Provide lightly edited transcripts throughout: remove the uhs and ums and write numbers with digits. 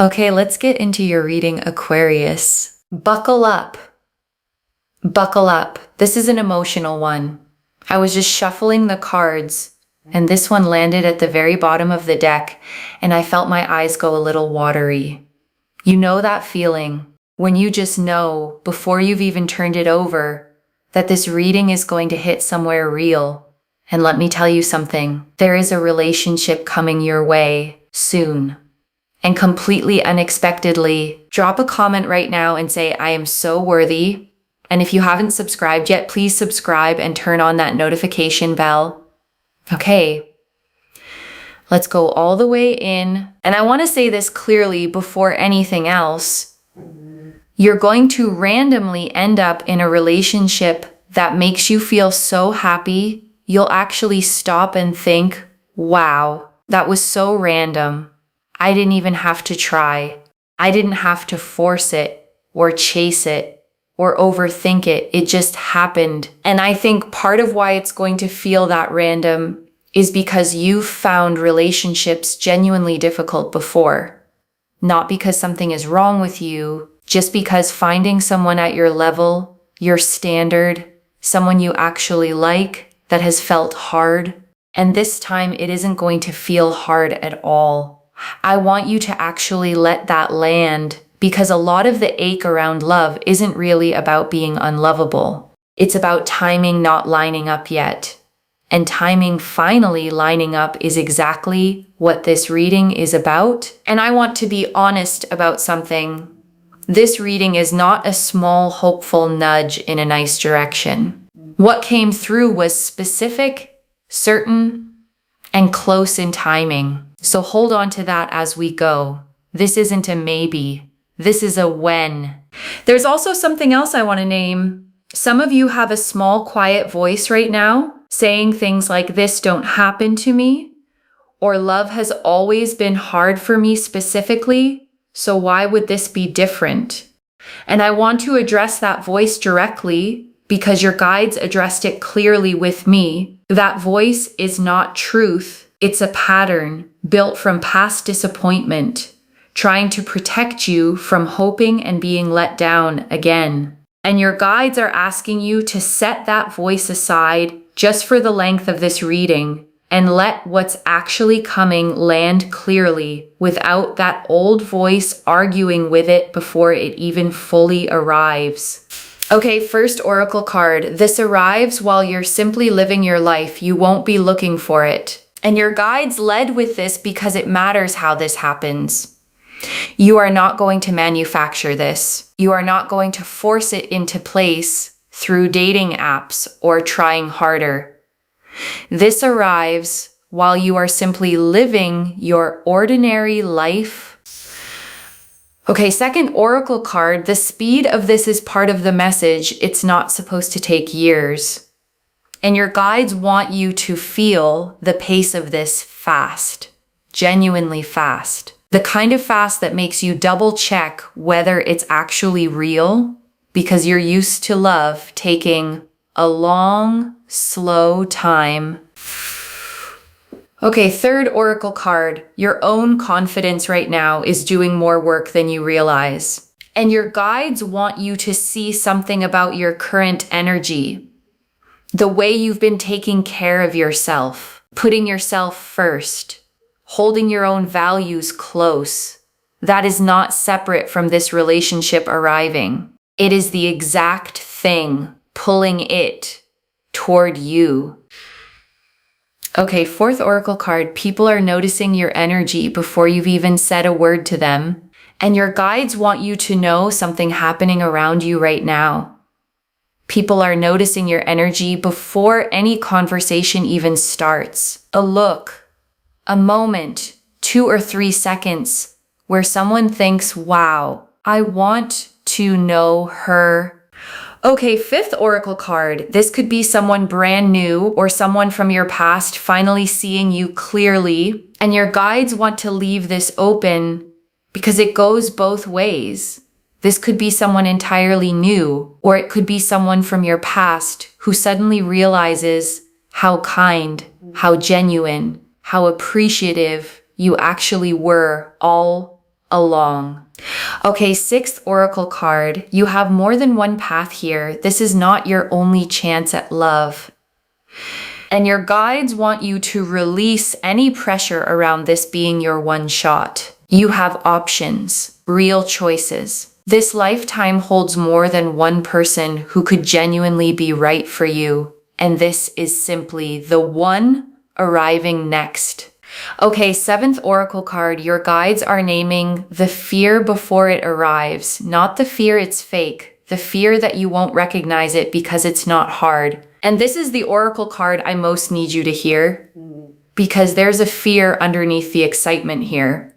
Okay, let's get into your reading, Aquarius. Buckle up. Buckle up. This is an emotional one. I was just shuffling the cards, and this one landed at the very bottom of the deck, and I felt my eyes go a little watery. You know that feeling when you just know, before you've even turned it over, that this reading is going to hit somewhere real. And let me tell you something, there is a relationship coming your way soon. And completely unexpectedly, drop a comment right now and say, I am so worthy. And if you haven't subscribed yet, please subscribe and turn on that notification bell. Okay, let's go all the way in. And I want to say this clearly before anything else. You're going to randomly end up in a relationship that makes you feel so happy, you'll actually stop and think, wow, that was so random. I didn't even have to try. I didn't have to force it or chase it or overthink it. It just happened. And I think part of why it's going to feel that random is because you've found relationships genuinely difficult before. Not because something is wrong with you, just because finding someone at your level, your standard, someone you actually like, that has felt hard. And this time it isn't going to feel hard at all. I want you to actually let that land, because a lot of the ache around love isn't really about being unlovable. It's about timing not lining up yet. And timing finally lining up is exactly what this reading is about. And I want to be honest about something. This reading is not a small, hopeful nudge in a nice direction. What came through was specific, certain, and close in timing. So hold on to that as we go. This isn't a maybe. This is a when. There's also something else I want to name. Some of you have a small, quiet voice right now saying things like, this don't happen to me, or love has always been hard for me specifically, so why would this be different? And I want to address that voice directly because your guides addressed it clearly with me. That voice is not truth. It's a pattern built from past disappointment, trying to protect you from hoping and being let down again. And your guides are asking you to set that voice aside just for the length of this reading and let what's actually coming land clearly without that old voice arguing with it before it even fully arrives. Okay, first oracle card. This arrives while you're simply living your life. You won't be looking for it. And your guides led with this because it matters how this happens. You are not going to manufacture this. You are not going to force it into place through dating apps or trying harder. This arrives while you are simply living your ordinary life. Okay, second oracle card. The speed of this is part of the message. It's not supposed to take years. And your guides want you to feel the pace of this fast, genuinely fast. The kind of fast that makes you double check whether it's actually real, because you're used to love taking a long, slow time. Okay, third oracle card. Your own confidence right now is doing more work than you realize. And your guides want you to see something about your current energy. The way you've been taking care of yourself, putting yourself first, holding your own values close. That is not separate from this relationship arriving. It is the exact thing pulling it toward you. Okay, fourth oracle card. People are noticing your energy before you've even said a word to them. And your guides want you to know something happening around you right now. People are noticing your energy before any conversation even starts. A look, a moment, 2 or 3 seconds where someone thinks, wow, I want to know her. Okay, fifth oracle card. This could be someone brand new or someone from your past finally seeing you clearly. And your guides want to leave this open because it goes both ways. This could be someone entirely new, or it could be someone from your past who suddenly realizes how kind, how genuine, how appreciative you actually were all along. Okay, sixth oracle card. You have more than one path here. This is not your only chance at love. And your guides want you to release any pressure around this being your one shot. You have options, real choices. This lifetime holds more than one person who could genuinely be right for you. And this is simply the one arriving next. Okay, seventh oracle card. Your guides are naming the fear before it arrives. Not the fear it's fake. The fear that you won't recognize it because it's not hard. And this is the oracle card I most need you to hear, because there's a fear underneath the excitement here.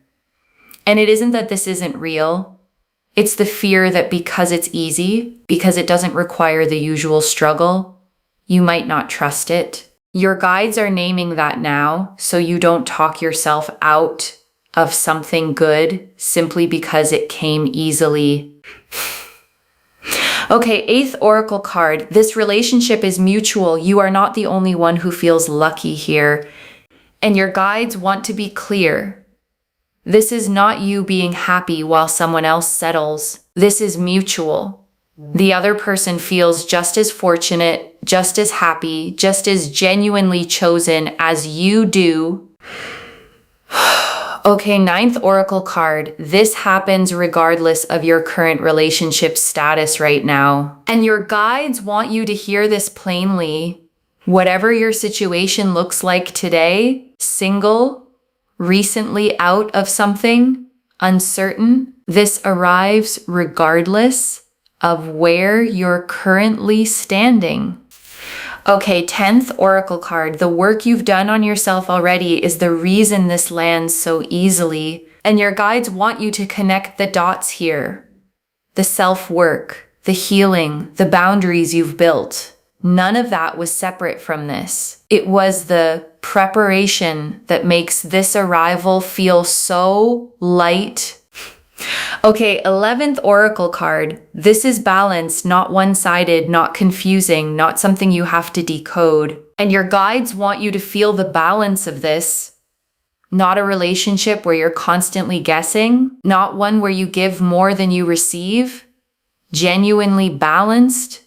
And it isn't that this isn't real. It's the fear that because it's easy, because it doesn't require the usual struggle, you might not trust it. Your guides are naming that now, so you don't talk yourself out of something good simply because it came easily. Okay, eighth oracle card. This relationship is mutual. You are not the only one who feels lucky here. And your guides want to be clear. This is not you being happy while someone else settles. This is mutual. The other person feels just as fortunate, just as happy, just as genuinely chosen as you do. Okay, ninth oracle card. This happens regardless of your current relationship status right now. And your guides want you to hear this plainly. Whatever your situation looks like today, single, recently out of something, uncertain, this arrives regardless of where you're currently standing. Okay, 10th oracle card. The work you've done on yourself already is the reason this lands so easily. And your guides want you to connect the dots here. The self-work, the healing, the boundaries you've built. None of that was separate from this. It was the preparation that makes this arrival feel so light. Okay, 11th oracle card. This is balance, not one-sided, not confusing, not something you have to decode. And your guides want you to feel the balance of this. Not a relationship where you're constantly guessing, not one where you give more than you receive. Genuinely balanced,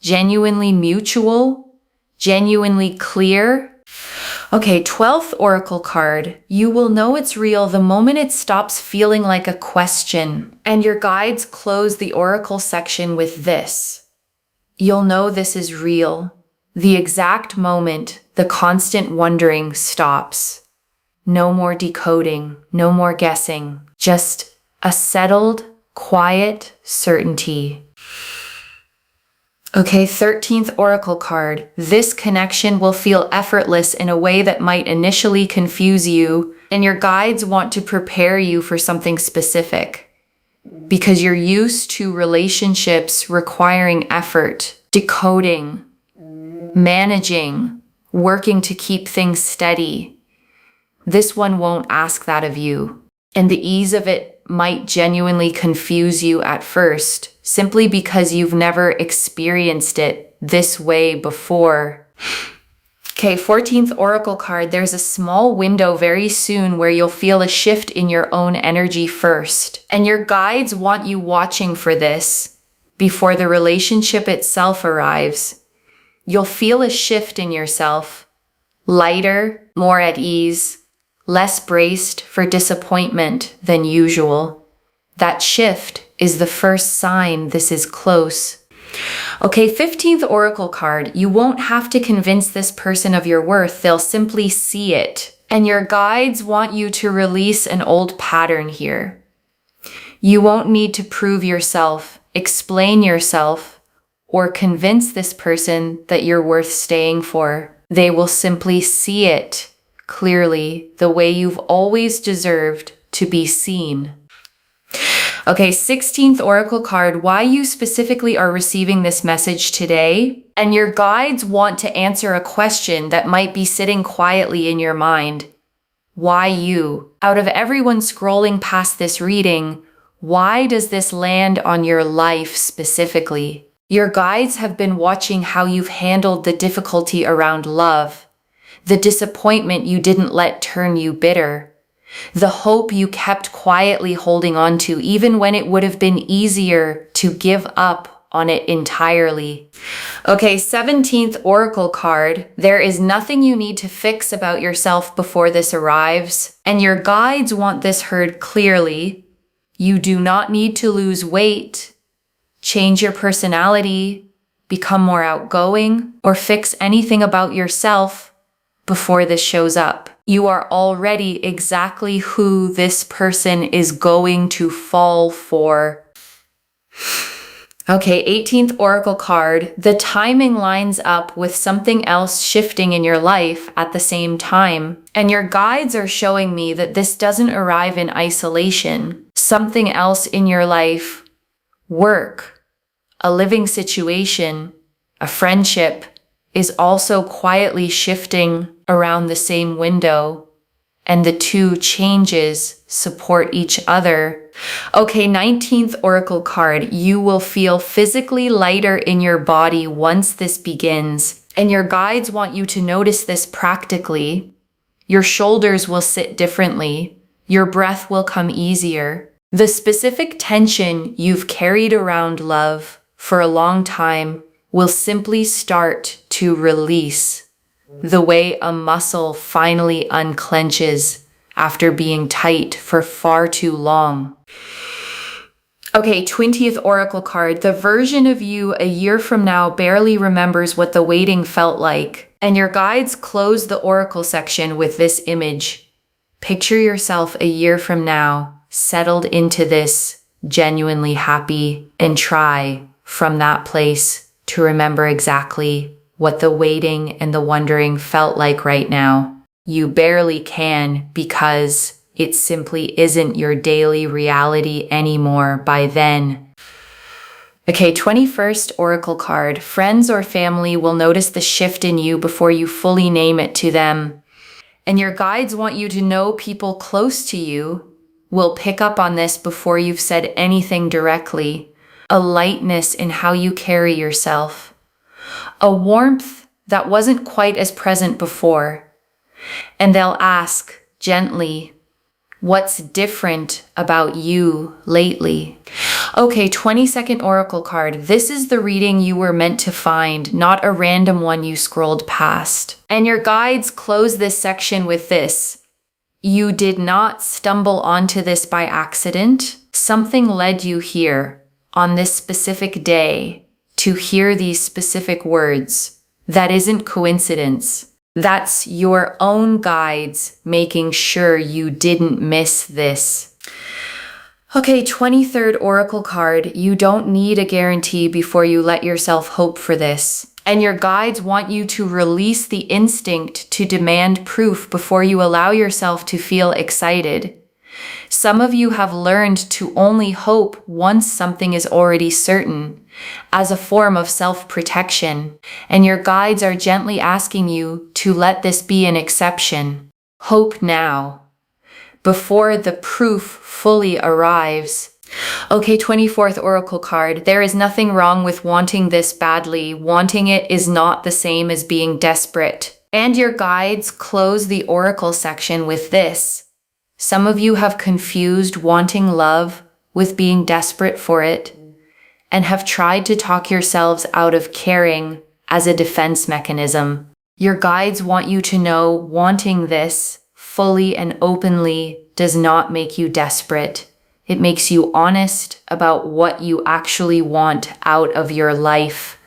genuinely mutual, genuinely clear. Okay, 12th oracle card. You will know it's real the moment it stops feeling like a question. And your guides close the oracle section with this. You'll know this is real. The exact moment the constant wondering stops. No more decoding, no more guessing. Just a settled, quiet certainty. Okay, 13th oracle card. This connection will feel effortless in a way that might initially confuse you, and your guides want to prepare you for something specific. Because you're used to relationships requiring effort, decoding, managing, working to keep things steady. This one won't ask that of you, and the ease of it might genuinely confuse you at first, simply because you've never experienced it this way before. Okay, 14th oracle card. There's a small window very soon where you'll feel a shift in your own energy first. And your guides want you watching for this before the relationship itself arrives. You'll feel a shift in yourself. Lighter, more at ease, less braced for disappointment than usual. That shift is the first sign this is close. Okay, 15th oracle card. You won't have to convince this person of your worth. They'll simply see it. And your guides want you to release an old pattern here. You won't need to prove yourself, explain yourself, or convince this person that you're worth staying for. They will simply see it clearly, the way you've always deserved to be seen. Okay, 16th oracle card. Why you specifically are receiving this message today? And your guides want to answer a question that might be sitting quietly in your mind. Why you? Out of everyone scrolling past this reading, why does this land on your life specifically? Your guides have been watching how you've handled the difficulty around love, the disappointment you didn't let turn you bitter, The hope you kept quietly holding on to, even when it would have been easier to give up on it entirely. Okay, 17th Oracle card. There is nothing you need to fix about yourself before this arrives, and your guides want this heard clearly. You do not need to lose weight, change your personality, become more outgoing, or fix anything about yourself before this shows up. You are already exactly who this person is going to fall for. Okay, 18th Oracle card. The timing lines up with something else shifting in your life at the same time. And your guides are showing me that this doesn't arrive in isolation. Something else in your life, work, a living situation, a friendship, is also quietly shifting around the same window, and the two changes support each other. Okay, 19th Oracle card. You will feel physically lighter in your body once this begins, and your guides want you to notice this practically. Your shoulders will sit differently. Your breath will come easier. The specific tension you've carried around love for a long time will simply start to release, the way a muscle finally unclenches after being tight for far too long. Okay, 20th Oracle card. The version of you a year from now barely remembers what the waiting felt like, and your guides close the Oracle section with this image. Picture yourself a year from now, settled into this, genuinely happy, and try from that place to remember exactly what the waiting and the wondering felt like right now. You barely can, because it simply isn't your daily reality anymore by then. Okay, 21st Oracle card. Friends or family will notice the shift in you before you fully name it to them. And your guides want you to know people close to you will pick up on this before you've said anything directly. A lightness in how you carry yourself. A warmth that wasn't quite as present before. And they'll ask gently, what's different about you lately? Okay, 22nd Oracle card. This is the reading you were meant to find, not a random one you scrolled past. And your guides close this section with this. You did not stumble onto this by accident. Something led you here on this specific day to hear these specific words. That isn't coincidence. That's your own guides making sure you didn't miss this. Okay, 23rd Oracle card. You don't need a guarantee before you let yourself hope for this. And your guides want you to release the instinct to demand proof before you allow yourself to feel excited. Some of you have learned to only hope once something is already certain, as a form of self-protection, and your guides are gently asking you to let this be an exception. Hope now, before the proof fully arrives. Okay, 24th Oracle card. There is nothing wrong with wanting this badly. Wanting it is not the same as being desperate. And your guides close the Oracle section with this. Some of you have confused wanting love with being desperate for it, and have tried to talk yourselves out of caring as a defense mechanism. Your guides want you to know wanting this fully and openly does not make you desperate. It makes you honest about what you actually want out of your life.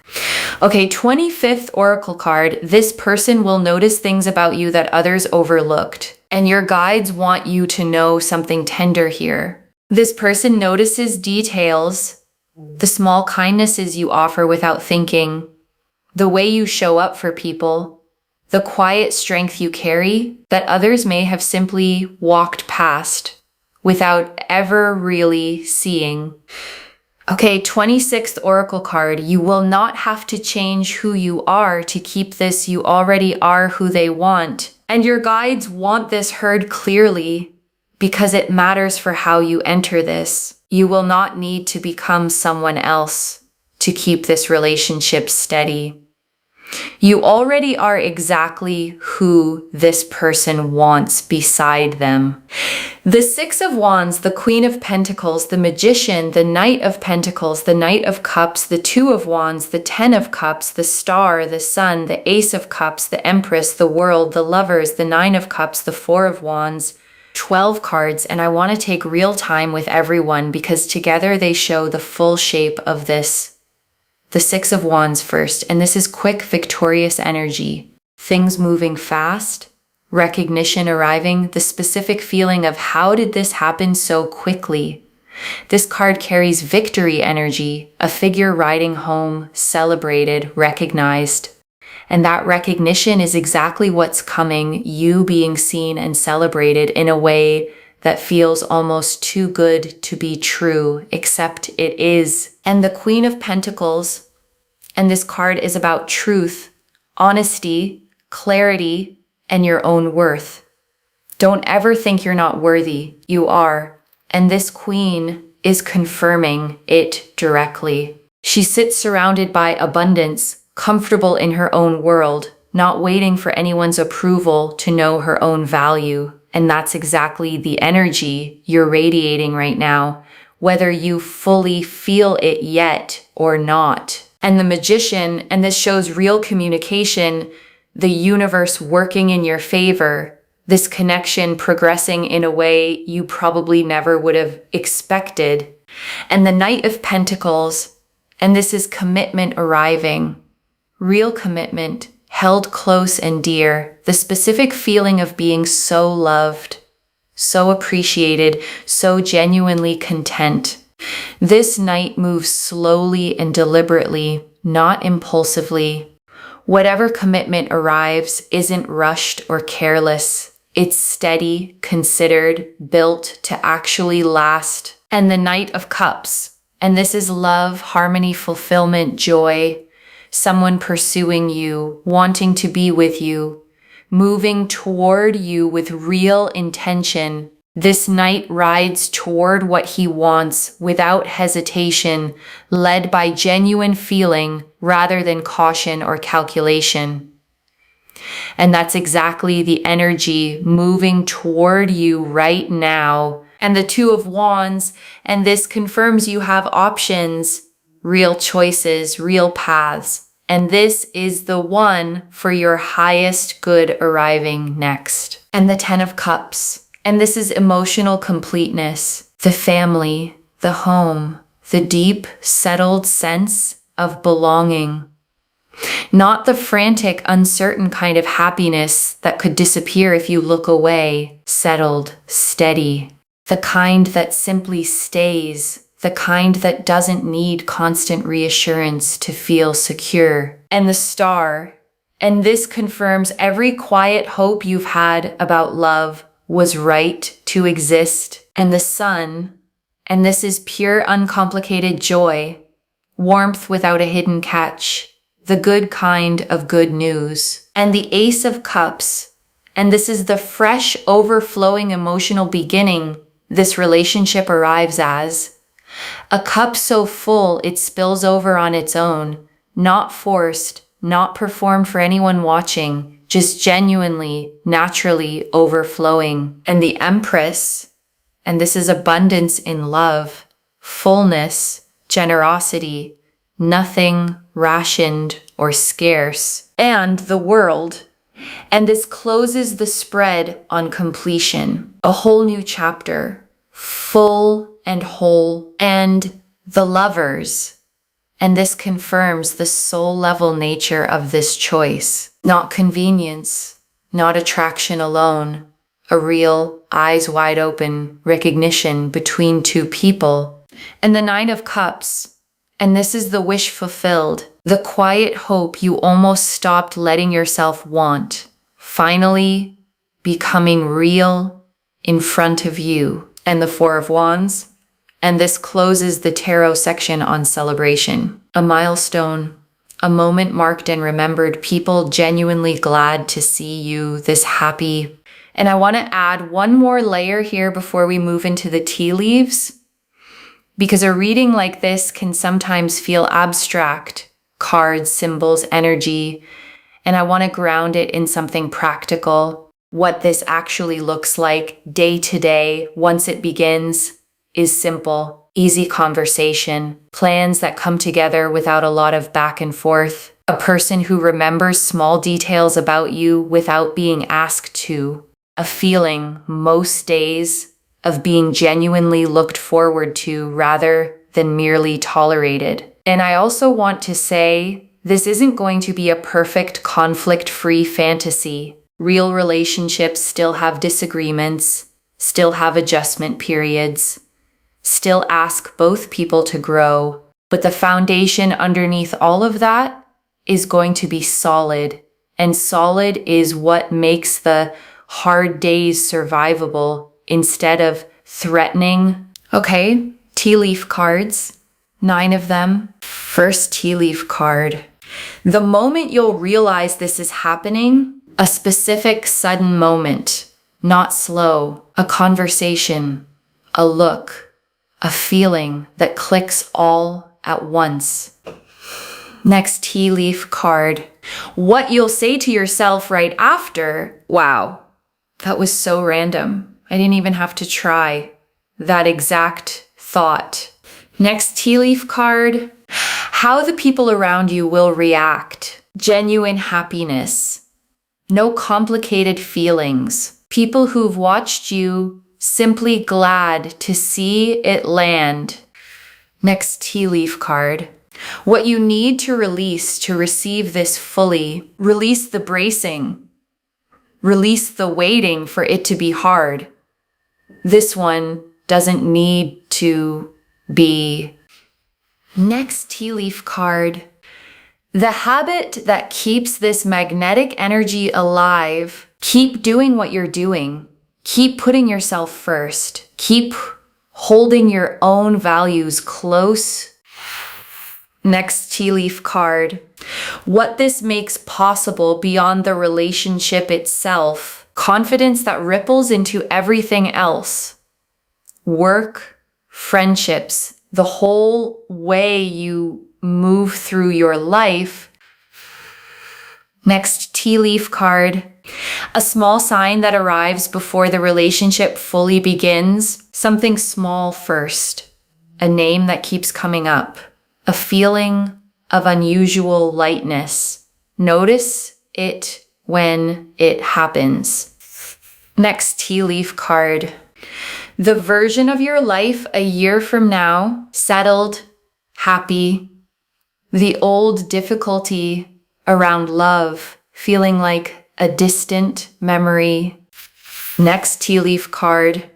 Okay, 25th Oracle card. This person will notice things about you that others overlooked. And your guides want you to know something tender here. This person notices details, the small kindnesses you offer without thinking, the way you show up for people, the quiet strength you carry that others may have simply walked past without ever really seeing. Okay, 26th Oracle card. You will not have to change who you are to keep this. You already are who they want. And your guides want this heard clearly because it matters for how you enter this. You will not need to become someone else to keep this relationship steady. You already are exactly who this person wants beside them. The Six of Wands, the Queen of Pentacles, the Magician, the Knight of Pentacles, the Knight of Cups, the Two of Wands, the Ten of Cups, the Star, the Sun, the Ace of Cups, the Empress, the World, the Lovers, the Nine of Cups, the Four of Wands, 12 cards. And I want to take real time with everyone because together they show the full shape of this. The Six of Wands first, and this is quick, victorious energy. Things moving fast, recognition arriving, the specific feeling of how did this happen so quickly? This card carries victory energy, a figure riding home, celebrated, recognized. And that recognition is exactly what's coming, you being seen and celebrated in a way that feels almost too good to be true, except it is. And the Queen of Pentacles, and this card is about truth, honesty, clarity, and your own worth. Don't ever think you're not worthy. You are. And this Queen is confirming it directly. She sits surrounded by abundance, comfortable in her own world, not waiting for anyone's approval to know her own value. And that's exactly the energy you're radiating right now, whether you fully feel it yet or not. And the Magician, and this shows real communication, the universe working in your favor, this connection progressing in a way you probably never would have expected. And the Knight of Pentacles, and this is commitment arriving, real commitment, held close and dear, the specific feeling of being so loved, so appreciated, so genuinely content. This Knight moves slowly and deliberately, not impulsively. Whatever commitment arrives isn't rushed or careless. It's steady, considered, built to actually last. And the Knight of Cups, and this is love, harmony, fulfillment, joy, someone pursuing you, wanting to be with you, moving toward you with real intention. This Knight rides toward what he wants without hesitation, led by genuine feeling rather than caution or calculation. And that's exactly the energy moving toward you right now. And the Two of Wands, and this confirms you have options, real choices, real paths. And this is the one for your highest good arriving next. And the Ten of Cups, and this is emotional completeness, the family, the home, the deep, settled sense of belonging. Not the frantic, uncertain kind of happiness that could disappear if you look away. Settled, steady. The kind that simply stays. The kind that doesn't need constant reassurance to feel secure. And the Star. And this confirms every quiet hope you've had about love was right to exist. And the Sun. And this is pure, uncomplicated joy. Warmth without a hidden catch. The good kind of good news. And the Ace of Cups. And this is the fresh, overflowing emotional beginning this relationship arrives as. A cup so full it spills over on its own. Not forced, not performed for anyone watching, just genuinely, naturally overflowing. And the Empress. And this is abundance in love, fullness, generosity, nothing rationed or scarce. And the World. And this closes the spread on completion. A whole new chapter, full and whole. And the Lovers. And this confirms the soul level nature of this choice. Not convenience, not attraction alone. A real, eyes wide open recognition between two people. And the Nine of Cups. And this is the wish fulfilled, the quiet hope you almost stopped letting yourself want, finally becoming real in front of you. And the Four of Wands. And this closes the tarot section on celebration. A milestone, a moment marked and remembered, people genuinely glad to see you this happy. And I want to add one more layer here before we move into the tea leaves, because a reading like this can sometimes feel abstract. Cards, symbols, energy. and I want to ground it in something practical. What this actually looks like day to day once it begins is simple, easy conversation, plans that come together without a lot of back and forth, a person who remembers small details about you without being asked to, a feeling most days of being genuinely looked forward to rather than merely tolerated. And I also want to say, this isn't going to be a perfect conflict-free fantasy. Real relationships still have disagreements, still have adjustment periods, still ask both people to grow, but the foundation underneath all of that is going to be solid, and solid is what makes the hard days survivable instead of threatening. Okay, tea leaf cards, 9 of them. First tea leaf card. The moment you'll realize this is happening, a specific sudden moment, not slow, a conversation, a look, a feeling that clicks all at once. Next tea leaf card. What you'll say to yourself right after, wow, that was so random. I didn't even have to try that exact thought. Next tea leaf card. How the people around you will react. Genuine happiness. No complicated feelings. People who've watched you simply glad to see it land. Next tea leaf card. What you need to release to receive this fully. Release the bracing. Release the waiting for it to be hard. This one doesn't need to be. Next tea leaf card. The habit that keeps this magnetic energy alive. Keep doing what you're doing. Keep putting yourself first. Keep holding your own values close. Next tea leaf card. What this makes possible beyond the relationship itself. Confidence that ripples into everything else. Work, friendships, the whole way you move through your life. Next tea leaf card. A small sign that arrives before the relationship fully begins. Something small first. A name that keeps coming up. A feeling of unusual lightness. Notice it when it happens. Next tea leaf card. The version of your life a year from now, settled, happy. The old difficulty around love, feeling like a distant memory. Next tea leaf card.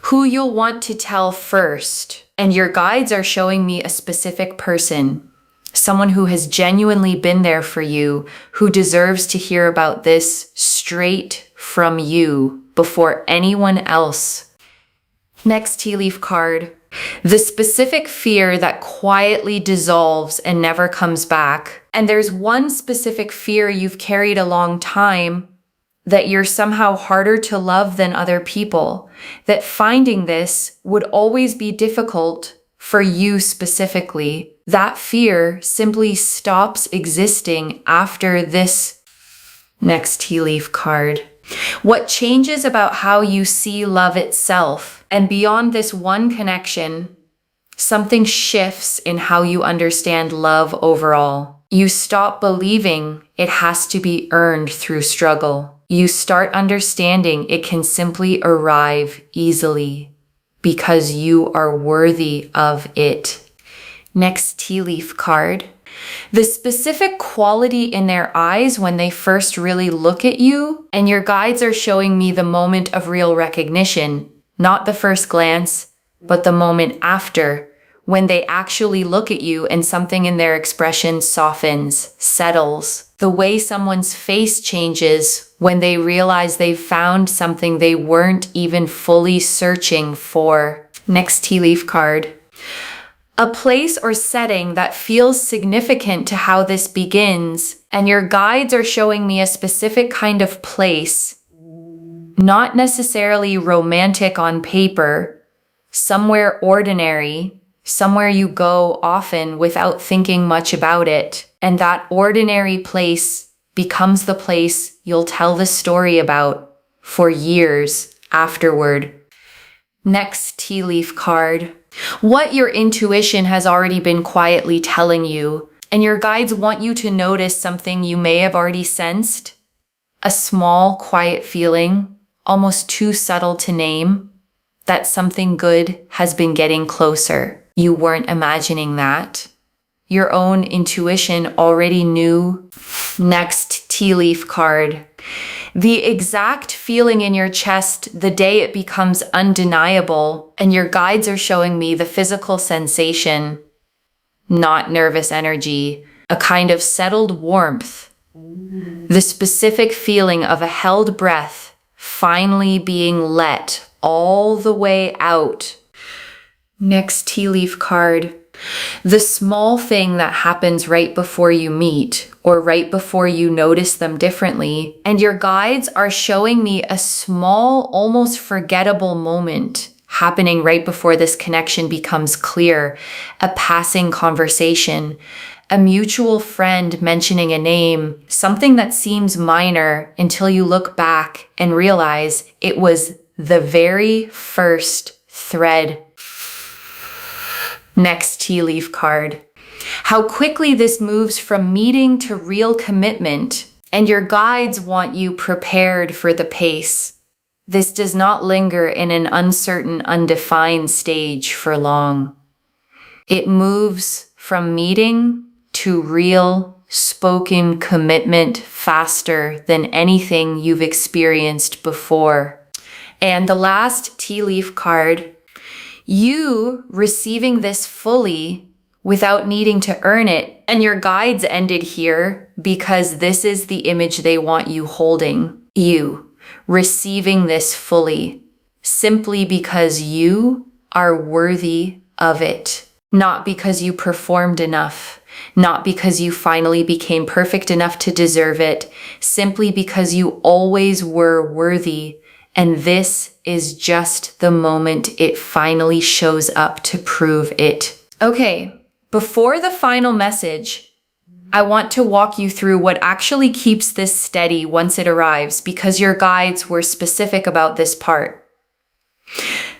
Who you'll want to tell first. And your guides are showing me a specific person. Someone who has genuinely been there for you, who deserves to hear about this straight from you before anyone else. Next tea leaf card. The specific fear that quietly dissolves and never comes back. And there's one specific fear you've carried a long time, that you're somehow harder to love than other people, that finding this would always be difficult for you specifically. That fear simply stops existing after this. Next tea leaf card. What changes about how you see love itself? And beyond this one connection, something shifts in how you understand love overall. You stop believing it has to be earned through struggle. You start understanding it can simply arrive easily because you are worthy of it. Next tea leaf card. The specific quality in their eyes when they first really look at you, and your guides are showing me the moment of real recognition, not the first glance, but the moment after, when they actually look at you and something in their expression softens, settles. The way someone's face changes when they realize they've found something they weren't even fully searching for. Next tea leaf card. A place or setting that feels significant to how this begins, and your guides are showing me a specific kind of place, not necessarily romantic on paper, somewhere ordinary, somewhere you go often without thinking much about it. And that ordinary place becomes the place you'll tell the story about for years afterward. Next tea leaf card. What your intuition has already been quietly telling you, and your guides want you to notice something you may have already sensed. A small, quiet feeling, almost too subtle to name, that something good has been getting closer. You weren't imagining that. Your own intuition already knew. Next tea leaf card. The exact feeling in your chest the day it becomes undeniable, and your guides are showing me the physical sensation, not nervous energy, a kind of settled warmth. The specific feeling of a held breath finally being let all the way out. Next tea leaf card. The small thing that happens right before you meet or right before you notice them differently, and your guides are showing me a small, almost forgettable moment happening right before this connection becomes clear, a passing conversation, a mutual friend mentioning a name, something that seems minor until you look back and realize it was the very first thread. Next tea leaf card. How quickly this moves from meeting to real commitment, and your guides want you prepared for the pace. This does not linger in an uncertain, undefined stage for long. It moves from meeting to real, spoken commitment faster than anything you've experienced before. And the last tea leaf card. You receiving this fully without needing to earn it. And your guides ended here because this is the image they want you holding. You receiving this fully simply because you are worthy of it. Not because you performed enough. Not because you finally became perfect enough to deserve it. Simply because you always were worthy. And this is just the moment it finally shows up to prove it. Okay, before the final message, I want to walk you through what actually keeps this steady once it arrives, because your guides were specific about this part.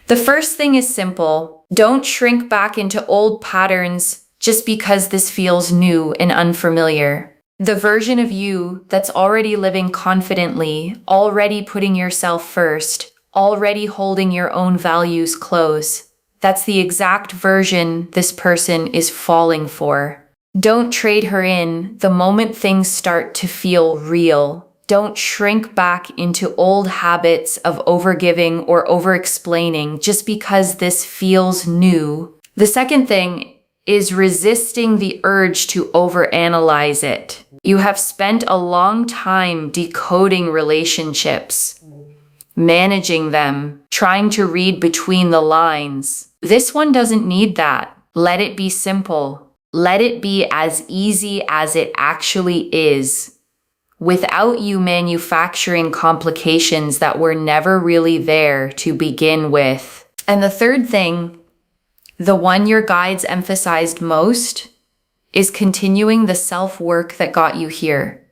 The first thing is simple. Don't shrink back into old patterns just because this feels new and unfamiliar. The version of you that's already living confidently, already putting yourself first, already holding your own values close. That's the exact version this person is falling for. Don't trade her in the moment things start to feel real. Don't shrink back into old habits of overgiving or over-explaining just because this feels new. The second thing is resisting the urge to overanalyze it. You have spent a long time decoding relationships, managing them, trying to read between the lines. This one doesn't need that. Let it be simple. Let it be as easy as it actually is, without you manufacturing complications that were never really there to begin with. And the third thing, the one your guides emphasized most, is continuing the self-work that got you here.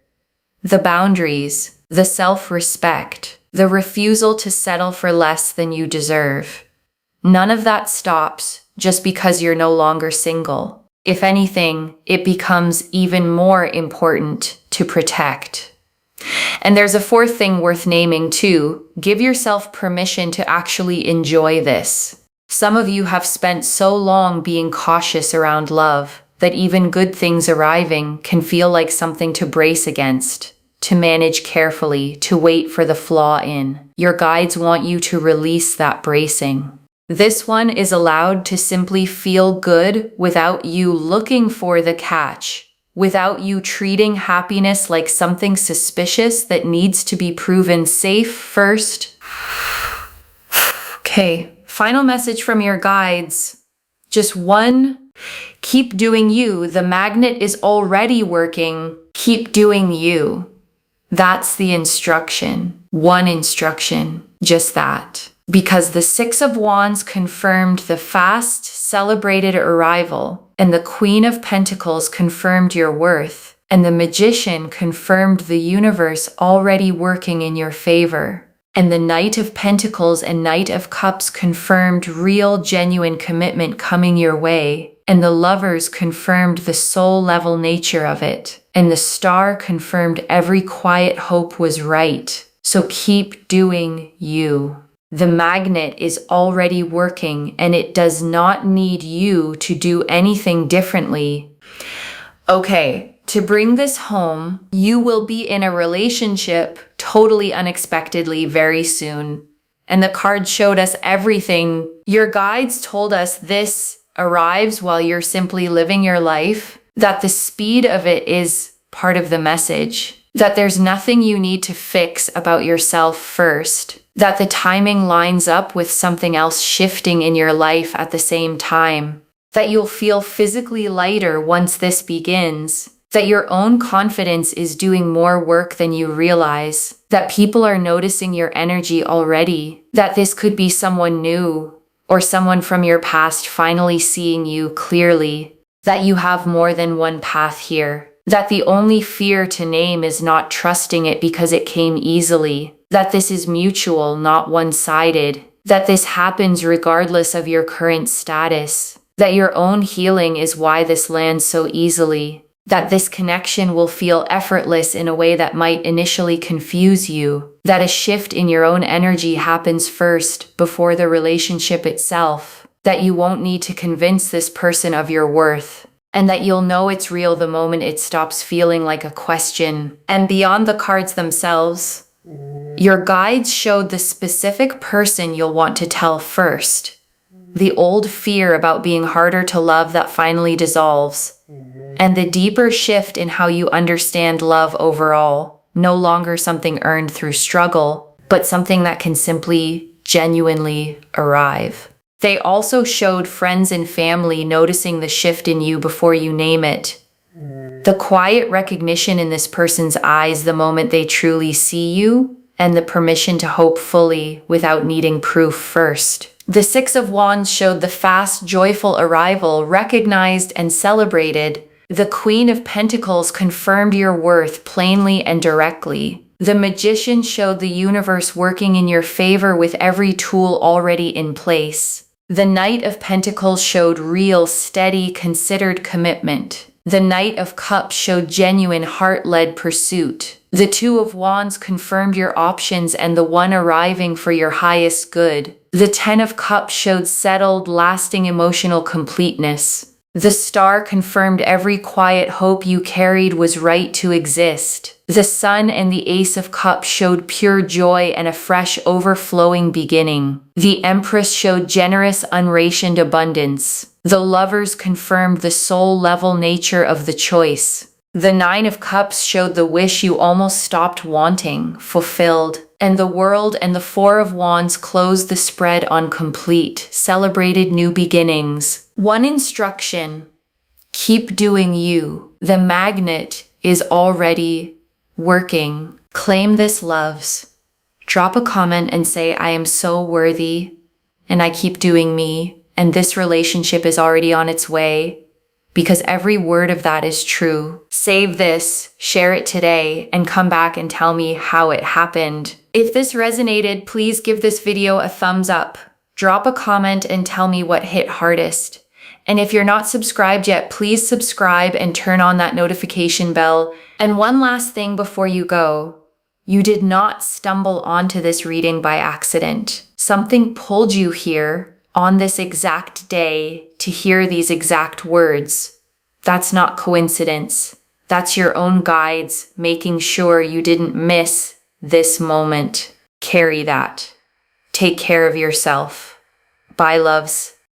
The boundaries, the self-respect, the refusal to settle for less than you deserve. None of that stops just because you're no longer single. If anything, it becomes even more important to protect. And there's a fourth thing worth naming too. Give yourself permission to actually enjoy this. Some of you have spent so long being cautious around love that even good things arriving can feel like something to brace against, to manage carefully, to wait for the flaw in. Your guides want you to release that bracing. This one is allowed to simply feel good without you looking for the catch, without you treating happiness like something suspicious that needs to be proven safe first. Okay, final message from your guides. Just one. Keep doing you. The magnet is already working. Keep doing you. That's the instruction. One instruction. Just that. Because the Six of Wands confirmed the fast, celebrated arrival, and the Queen of Pentacles confirmed your worth. And the Magician confirmed the universe already working in your favor. And the Knight of Pentacles and Knight of Cups confirmed real, genuine commitment coming your way. And the Lovers confirmed the soul-level nature of it. And the Star confirmed every quiet hope was right. So keep doing you. The Magnet is already working, and it does not need you to do anything differently. Okay, to bring this home, you will be in a relationship totally unexpectedly very soon. And the card showed us everything. Your guides told us this arrives while you're simply living your life, that the speed of it is part of the message, that there's nothing you need to fix about yourself first, that the timing lines up with something else shifting in your life at the same time, that you'll feel physically lighter once this begins, that your own confidence is doing more work than you realize, that people are noticing your energy already, that this could be someone new or someone from your past finally seeing you clearly, that you have more than one path here, that the only fear to name is not trusting it because it came easily, that this is mutual, not one-sided, that this happens regardless of your current status, that your own healing is why this lands so easily, that this connection will feel effortless in a way that might initially confuse you, that a shift in your own energy happens first before the relationship itself, that you won't need to convince this person of your worth, and that you'll know it's real the moment it stops feeling like a question. And beyond the cards themselves, your guides showed the specific person you'll want to tell first. The old fear about being harder to love that finally dissolves. And the deeper shift in how you understand love overall. No longer something earned through struggle, but something that can simply, genuinely arrive. They also showed friends and family noticing the shift in you before you name it. The quiet recognition in this person's eyes the moment they truly see you, and the permission to hope fully without needing proof first. The Six of Wands showed the fast, joyful arrival, recognized and celebrated. The Queen of Pentacles confirmed your worth plainly and directly. The Magician showed the universe working in your favor with every tool already in place. The Knight of Pentacles showed real, steady, considered commitment. The Knight of Cups showed genuine, heart-led pursuit. The Two of Wands confirmed your options and the one arriving for your highest good. The Ten of Cups showed settled, lasting emotional completeness. The Star confirmed every quiet hope you carried was right to exist. The Sun and the Ace of Cups showed pure joy and a fresh, overflowing beginning. The Empress showed generous, unrationed abundance. The Lovers confirmed the soul-level nature of the choice. The Nine of Cups showed the wish you almost stopped wanting, fulfilled. And the World and the Four of Wands closed the spread on complete, celebrated new beginnings. One instruction: keep doing you. The Magnet is already working. Claim this, loves. Drop a comment and say, I am so worthy, and I keep doing me, and this relationship is already on its way. Because every word of that is true. Save this, share it today, and come back and tell me how it happened. If this resonated, please give this video a thumbs up. Drop a comment and tell me what hit hardest. And if you're not subscribed yet, please subscribe and turn on that notification bell. And one last thing before you go. You did not stumble onto this reading by accident. Something pulled you here on this exact day to hear these exact words. That's not coincidence. That's your own guides making sure you didn't miss this moment. Carry that. Take care of yourself. Bye, loves.